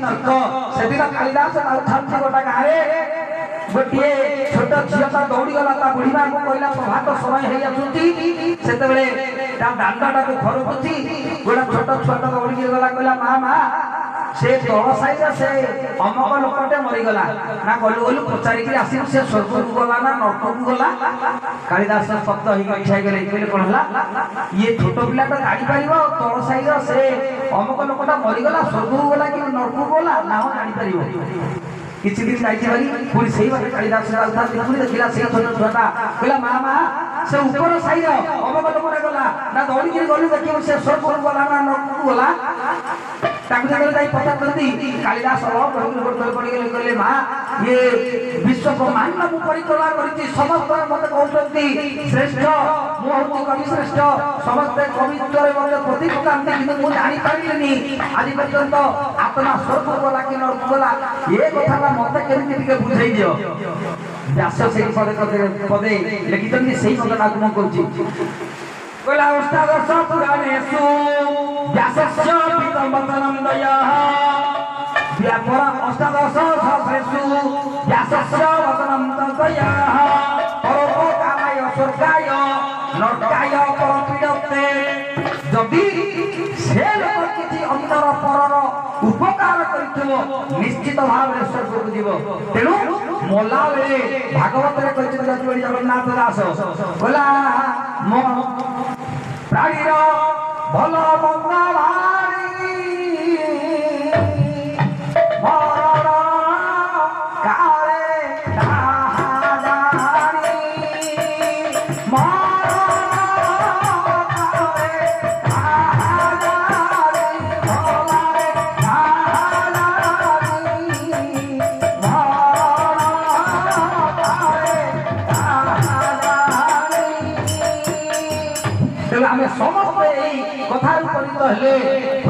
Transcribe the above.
नर्क से दिन कालिदास छात्री गोटा गाँव गोटे छोट झीलता दौड़ी गला बुढ़ी माँ को कहला प्रभात समय हो दांडा को घर बुझी गोटा छोट छुआ दौड़ी गला कहला माँ माँ से तल साइड से अमक लोकटे मरीगला ना गलु गलु पचारिक आस से स्वर्ग को गला ना नर्क को गला कालिदास शब्द गले कौन है ये छोट पिला तो गाड़ी पार तल साइड से अमक लोकटा मरीगला स्वर्ग को गला कि नर्क को गला ना गाड़ी पार किसी दिन जाइए पुरी सही बात कालिदास देखला से छोट छुआटा कहला माँ माँ से ऊपर साइड अमक लोकटा गला ना दौड़ी गलु देखिए से स्वर्ग को गला ना नर्क को गला कालिदास कहले माँ ये विश्व ब्रह्मांड को परिक्रमा कर समस्त मत कहते श्रेष्ठ मुझे कवि श्रेष्ठ समस्त कवित्व मत प्रतीक पकाते कि मुझे जानी पारे आज पर्यंत आत्मा स्वर्ग गला कि नर्क गला ये कथा मत के बुझे दियो व्यास से पदे लिखित से कथा को कहला अष्टादश पुराणेषु व्यासस्य पितमवचनं दयः व्यापर अष्टादश सहस्रेषु व्यासस्य वचनं दयः परोपकाराय स्वर्गाय नर्काय परपीडते जदि से लोक किछि अंतर परर उपकार करिथिबो निश्चित भाव रे स्वर्ग को जीव तेनु मोला बेले भागवत रे कहिछि जगन्नाथ दास बोला मो प्राणीर भल मंद भारी मरण काले ताहा जानी मरण काले ताहा जानी भलारे ताहा जानी मरण काले ताहा जानी तेल आमे समस्त कथा परित हेले।